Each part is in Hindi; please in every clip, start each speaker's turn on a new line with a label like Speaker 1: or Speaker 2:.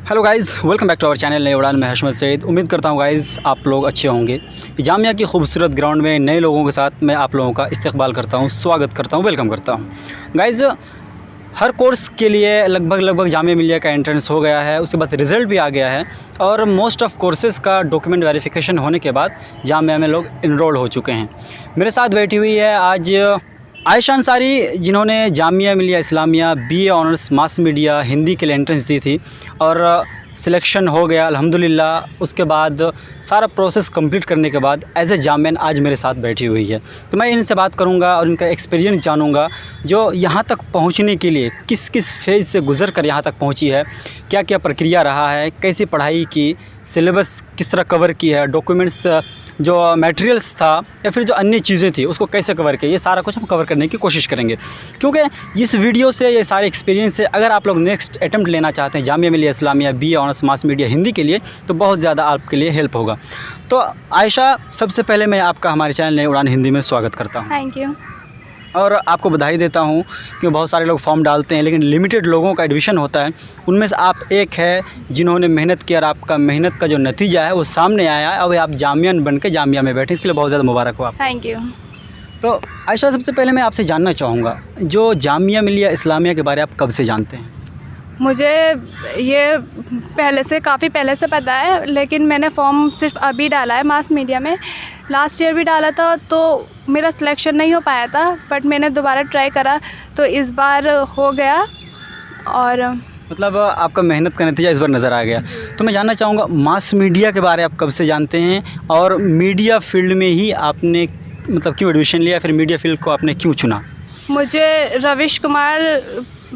Speaker 1: Hello guys, welcome back to our channel नए उड़ान में हशमत सईद। उम्मीद करता हूँ गाइज़ आप लोग अच्छे होंगे। जामिया की खूबसूरत ग्राउंड में नए लोगों के साथ मैं आप लोगों का इस्तकबाल करता हूँ, स्वागत करता हूँ, वेलकम करता हूँ। गाइज़, हर कोर्स के लिए लगभग जामिया मिलिया का एंट्रेंस हो गया है, उसके बाद रिज़ल्ट भी आ गया है और मोस्ट ऑफ़ कोर्सेज़ का डॉक्यूमेंट वेरिफिकेशन होने के बाद जामिया में लोग इनरोल हो चुके हैं। मेरे साथ बैठी हुई है आज आयशा अंसारी, जिन्होंने Jamia Millia Islamia BA honours mass media Hindi के लिए एंट्रेंस दी थी और सिलेक्शन हो गया अल्हम्दुलिल्लाह। उसके बाद सारा प्रोसेस कंप्लीट करने के बाद एज ए जामियन आज मेरे साथ बैठी हुई है। तो मैं इनसे बात करूंगा और इनका एक्सपीरियंस जानूंगा, जो यहाँ तक पहुँचने के लिए किस किस फेज़ से गुज़र कर यहाँ तक पहुँची है, क्या क्या प्रक्रिया रहा है, कैसी पढ़ाई की, सिलेबस किस तरह कवर की है, डॉक्यूमेंट्स जो मटेरियल्स था या फिर जो अन्य चीज़ें थी उसको कैसे कवर किया, ये सारा कुछ हम कवर करने की कोशिश करेंगे। क्योंकि इस वीडियो से, ये सारे एक्सपीरियंस से अगर आप लोग नेक्स्ट अटैम्प्ट लेना चाहते हैं Jamia Millia Islamia BA honours mass media Hindi के लिए, तो बहुत ज़्यादा आपके लिए हेल्प होगा। तो आयशा, सबसे पहले मैं आपका हमारे चैनल नए उड़ान हिंदी में स्वागत करता हूँ।
Speaker 2: Thank you.
Speaker 1: और आपको बधाई देता हूँ कि बहुत सारे लोग फॉर्म डालते हैं लेकिन लिमिटेड लोगों का एडमिशन होता है। उनमें से आप एक है जिन्होंने मेहनत किया और आपका मेहनत का जो नतीजा है वो सामने आया है और आप जामियन बन के जामिया में बैठे, इसके लिए बहुत ज़्यादा मुबारक हो आप।
Speaker 2: Thank you.
Speaker 1: तो आयशा, सबसे पहले मैं आपसे जानना चाहूँगा, जो जामिया मिलिया इस्लामिया के बारे में आप कब से जानते हैं?
Speaker 2: मुझे ये काफ़ी पहले से पता है, लेकिन मैंने फॉर्म सिर्फ अभी डाला है मास मीडिया में। लास्ट ईयर भी डाला था तो मेरा सिलेक्शन नहीं हो पाया था, बट मैंने दोबारा ट्राई करा तो इस बार हो गया। और
Speaker 1: मतलब आपका मेहनत का नतीजा इस बार नज़र आ गया। तो मैं जानना चाहूँगा, मास मीडिया के बारे में आप कब से जानते हैं और मीडिया फील्ड में ही आपने मतलब क्यों एडमिशन लिया, फिर मीडिया फील्ड को आपने क्यों चुना?
Speaker 2: मुझे रविश कुमार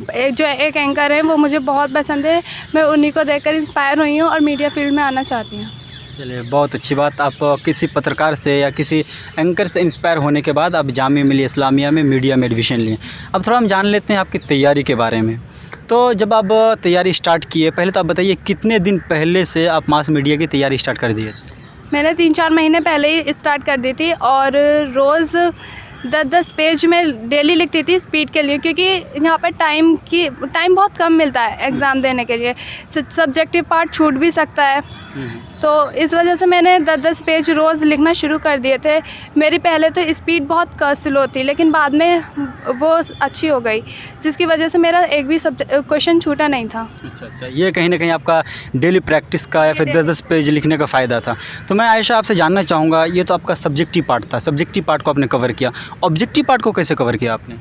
Speaker 2: जो एक एंकर हैं वो मुझे बहुत पसंद है। मैं उन्हीं को देखकर इंस्पायर हुई हूँ और मीडिया फील्ड में आना चाहती हूँ।
Speaker 1: चलिए, बहुत अच्छी बात। आप किसी पत्रकार से या किसी एंकर से इंस्पायर होने के बाद आप जामिया मिलिया इस्लामिया में मीडिया में एडमिशन लिए। अब थोड़ा हम जान लेते हैं आपकी तैयारी के बारे में। तो जब आप तैयारी स्टार्ट किए, पहले तो आप बताइए कितने दिन पहले से आप मास मीडिया की तैयारी स्टार्ट कर दिए?
Speaker 2: मैंने 3-4 महीने पहले ही स्टार्ट कर दी थी और रोज़ 10-10 पेज में डेली लिखती थी स्पीड के लिए, क्योंकि यहाँ पर टाइम बहुत कम मिलता है एग्ज़ाम देने के लिए। सब्जेक्टिव पार्ट छूट भी सकता है, तो इस वजह से मैंने 10-10 पेज रोज़ लिखना शुरू कर दिए थे। मेरी पहले तो स्पीड बहुत स्लो थी, लेकिन बाद में वो अच्छी हो गई, जिसकी वजह से मेरा एक भी क्वेश्चन छूटा नहीं था।
Speaker 1: अच्छा, ये कहीं ना कहीं आपका डेली प्रैक्टिस का या फिर 10-10 पेज लिखने का फ़ायदा था। तो मैं आयशा आपसे जानना चाहूँगा, ये तो आपका सब्जेक्टिव पार्ट था, सब्जेक्टिव पार्ट को आपने कवर किया, ऑब्जेक्टिव पार्ट को कैसे कवर किया आपने?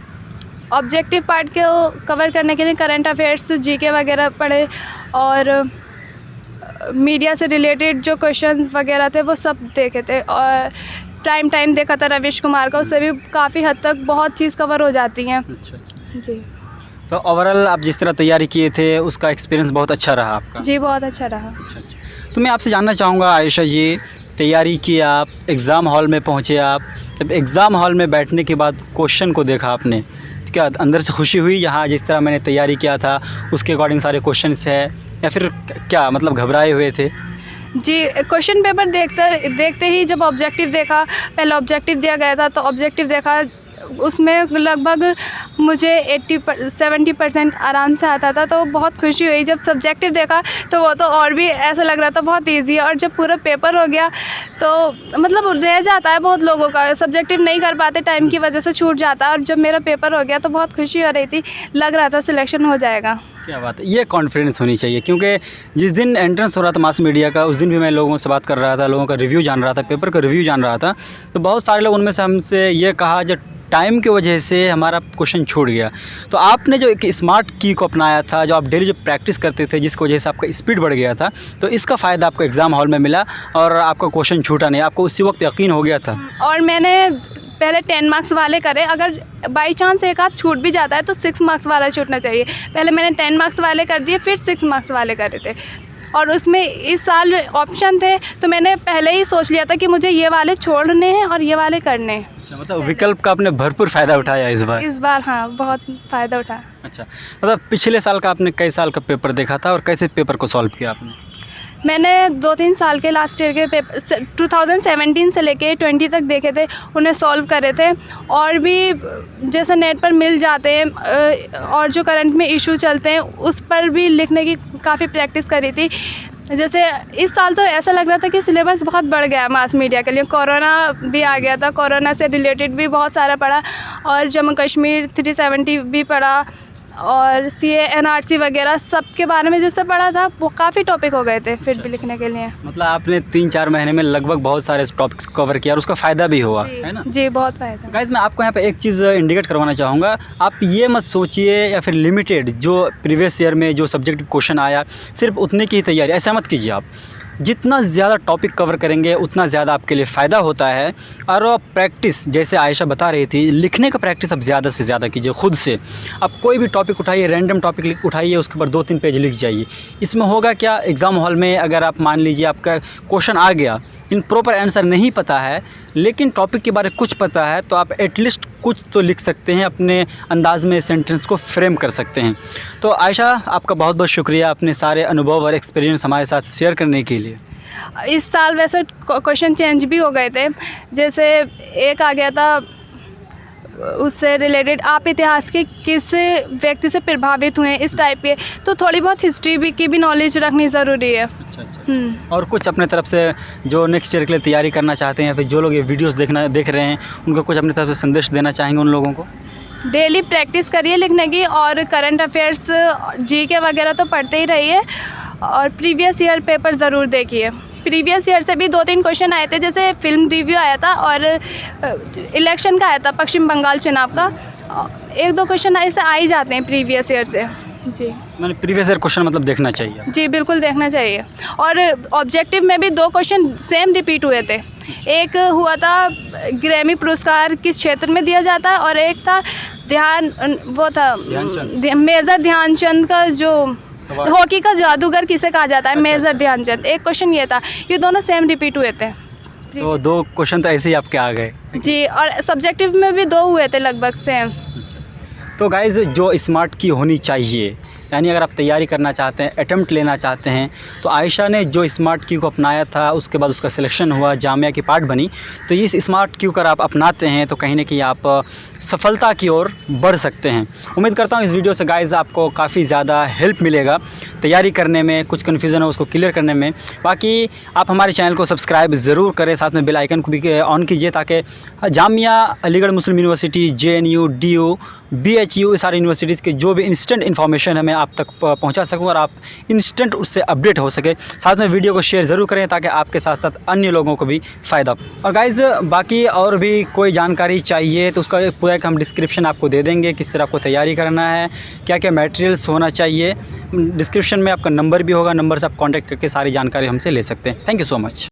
Speaker 2: ऑब्जेक्टिव पार्ट को कवर करने के लिए करंट अफेयर्स, जीके वगैरह पढ़े और मीडिया से रिलेटेड जो क्वेश्चंस वगैरह थे वो सब देखे थे और टाइम देखा था रविश कुमार का, उससे भी काफ़ी हद तक बहुत चीज़ कवर हो जाती हैं।
Speaker 1: अच्छा
Speaker 2: जी।
Speaker 1: तो ओवरऑल आप जिस तरह तैयारी किए थे उसका एक्सपीरियंस बहुत अच्छा रहा आपका?
Speaker 2: जी, बहुत अच्छा रहा।
Speaker 1: तो मैं आपसे जानना चाहूँगा आयशा जी, तैयारी की आप, एग्ज़ाम हॉल में पहुँचे आप, जब एग्ज़ाम हॉल में बैठने के बाद क्वेश्चन को देखा आपने, तो क्या अंदर से खुशी हुई, यहाँ जिस तरह मैंने तैयारी किया था उसके अकॉर्डिंग सारे क्वेश्चंस है, या फिर क्या मतलब घबराए हुए थे?
Speaker 2: जी, क्वेश्चन पेपर देखते ही जब ऑब्जेक्टिव देखा, पहले ऑब्जेक्टिव दिया गया था तो ऑब्जेक्टिव देखा, उसमें लगभग मुझे 70% आराम से आता था, तो बहुत खुशी हुई। जब सब्जेक्टिव देखा तो वो तो और भी ऐसा लग रहा था बहुत इजी है, और जब पूरा पेपर हो गया तो मतलब रह जाता है बहुत लोगों का, सब्जेक्टिव नहीं कर पाते, टाइम की वजह से छूट जाता है, और जब मेरा पेपर हो गया तो बहुत खुशी हो रही थी, लग रहा था सिलेक्शन हो जाएगा।
Speaker 1: क्या बात है, ये कॉन्फिडेंस होनी चाहिए। क्योंकि जिस दिन एंट्रेंस हो रहा था मास मीडिया का, उस दिन भी मैं लोगों से बात कर रहा था, लोगों का रिव्यू जान रहा था, पेपर का रिव्यू जान रहा था, तो बहुत सारे लोग उनमें से हमसे ये कहा जो टाइम की वजह से हमारा क्वेश्चन छूट गया। तो आपने जो एक स्मार्ट की को अपनाया था, जो आप डेली जो प्रैक्टिस करते थे, जिसकी वजह से आपका स्पीड बढ़ गया था, तो इसका फ़ायदा आपको एग्ज़ाम हॉल में मिला और आपका क्वेश्चन छूटा नहीं, आपको उसी वक्त यकीन हो गया था।
Speaker 2: और मैंने पहले 10 मार्क्स वाले करे, अगर बाई चांस एक आध छूट भी जाता है तो 6 मार्क्स वाला छूटना चाहिए। पहले मैंने 10 मार्क्स वाले कर दिए, फिर 6 मार्क्स वाले करे थे, और उसमें इस साल ऑप्शन थे तो मैंने पहले ही सोच लिया था कि मुझे ये वाले छोड़ने हैं और ये वाले करने हैं।
Speaker 1: अच्छा, मतलब विकल्प का आपने भरपूर फ़ायदा उठाया इस बार?
Speaker 2: हाँ, बहुत फ़ायदा उठाया।
Speaker 1: अच्छा, मतलब पिछले साल का आपने कई साल का पेपर देखा था और कैसे पेपर को सॉल्व किया आपने?
Speaker 2: मैंने 2-3 साल के लास्ट ईयर के पेपर 2017 से लेके 20 तक देखे थे, उन्हें सॉल्व करे थे। और भी जैसे नेट पर मिल जाते हैं और जो करंट में इशू चलते हैं उस पर भी लिखने की काफ़ी प्रैक्टिस करी थी। जैसे इस साल तो ऐसा लग रहा था कि सिलेबस बहुत बढ़ गया मास मीडिया के लिए, कोरोना भी आ गया था, कोरोना से रिलेटेड भी बहुत सारा पढ़ा और जम्मू कश्मीर 370 भी पढ़ा और CA NRC वगैरह सब के बारे में जैसे पढ़ा था वो काफ़ी टॉपिक हो गए थे फिर भी लिखने के लिए।
Speaker 1: मतलब आपने 3-4 महीने में लगभग बहुत सारे टॉपिक्स कवर किया और उसका फ़ायदा भी हुआ, है ना?
Speaker 2: जी, बहुत फ़ायदा।
Speaker 1: गाइस, मैं आपको यहाँ पे एक चीज़ इंडिकेट करवाना चाहूँगा। आप ये मत सोचिए या फिर लिमिटेड जो प्रीवियस ईयर में जो सब्जेक्ट क्वेश्चन आया सिर्फ उतने की ही तैयारी, ऐसा मत कीजिए आप। जितना ज़्यादा टॉपिक कवर करेंगे उतना ज़्यादा आपके लिए फ़ायदा होता है। और प्रैक्टिस, जैसे आयशा बता रही थी, लिखने का प्रैक्टिस आप ज़्यादा से ज़्यादा कीजिए खुद से। आप कोई भी टॉपिक उठाइए, रैंडम टॉपिक उठाइए, उसके ऊपर 2-3 पेज लिख जाइए। इसमें होगा क्या, एग्ज़ाम हॉल में अगर आप मान लीजिए आपका क्वेश्चन आ गया लेकिन प्रॉपर आंसर नहीं पता है लेकिन टॉपिक के बारे में कुछ पता है तो आप एटलीस्ट कुछ तो लिख सकते हैं, अपने अंदाज़ में सेंटेंस को फ्रेम कर सकते हैं। तो आयशा, आपका बहुत बहुत शुक्रिया अपने सारे अनुभव और एक्सपीरियंस हमारे साथ शेयर करने के लिए।
Speaker 2: इस साल वैसे क्वेश्चन चेंज भी हो गए थे, जैसे एक आ गया था उससे रिलेटेड आप इतिहास के किस व्यक्ति से प्रभावित हुए हैं, इस टाइप के। तो थोड़ी बहुत हिस्ट्री भी की भी नॉलेज रखनी ज़रूरी है।
Speaker 1: अच्छा। और कुछ अपने तरफ से जो नेक्स्ट ईयर के लिए तैयारी करना चाहते हैं या फिर जो लोग ये वीडियोस देख रहे हैं उनको कुछ अपनी तरफ से संदेश देना चाहेंगे उन लोगों को?
Speaker 2: डेली प्रैक्टिस करिए लिखने की और करंट अफेयर्स GK वगैरह तो पढ़ते ही रहिए और प्रीवियस ईयर पेपर ज़रूर देखिए। प्रीवियस ईयर से भी 2-3 क्वेश्चन आए थे, जैसे फिल्म रिव्यू आया था और इलेक्शन का आया था, पश्चिम बंगाल चुनाव का। 1-2 क्वेश्चन ऐसे आ ही जाते हैं प्रीवियस ईयर से। जी,
Speaker 1: मैंने प्रीवियस ईयर क्वेश्चन मतलब देखना चाहिए।
Speaker 2: जी बिल्कुल देखना चाहिए। और ऑब्जेक्टिव में भी 2 क्वेश्चन सेम रिपीट हुए थे। एक हुआ था ग्रैमी पुरस्कार किस क्षेत्र में दिया जाता है और एक था मेजर ध्यानचंद का जो हॉकी का जादूगर किसे कहा जाता है। मेजर ध्यानचंद, एक क्वेश्चन ये था। ये दोनों सेम रिपीट हुए थे।
Speaker 1: तो 2 क्वेश्चन तो ऐसे ही आपके आ गए।
Speaker 2: जी, और सब्जेक्टिव में भी 2 हुए थे लगभग सेम।
Speaker 1: तो गाइज़, जो स्मार्ट की होनी चाहिए, यानी अगर आप तैयारी करना चाहते हैं, अटेम्प्ट लेना चाहते हैं, तो आयशा ने जो स्मार्ट की को अपनाया था उसके बाद उसका सिलेक्शन हुआ, जामिया की पार्ट बनी। तो इस स्मार्ट की को अगर आप अपनाते हैं तो कहीं ना कहीं आप सफलता की ओर बढ़ सकते हैं। उम्मीद करता हूँ इस वीडियो से गाइज़ आपको काफ़ी ज़्यादा हेल्प मिलेगा तैयारी करने में, कुछ कन्फ्यूज़न हो उसको क्लियर करने में। बाकी आप हमारे चैनल को सब्सक्राइब ज़रूर करें, साथ में बेल आइकन को भी ऑन कीजिए ताकि जामिया, अलीगढ़ मुस्लिम यूनिवर्सिटी, JNU, DU, BHU, सारी यूनिवर्सिटीज़ की जो भी इंस्टेंट इन्फॉर्मेशन है मैं आप तक पहुंचा सकूं और आप इंस्टेंट उससे अपडेट हो सके। साथ में वीडियो को शेयर ज़रूर करें ताकि आपके साथ साथ अन्य लोगों को भी फ़ायदा। और गाइज़, बाकी और भी कोई जानकारी चाहिए तो उसका पूरा हम डिस्क्रिप्शन आपको दे देंगे, किस तरह आपको तैयारी करना है, क्या क्या मटेरियल्स होना चाहिए। डिस्क्रिप्शन में आपका नंबर भी होगा, नंबर से आप कॉन्टैक्ट करके सारी जानकारी हमसे ले सकते हैं। Thank you so much.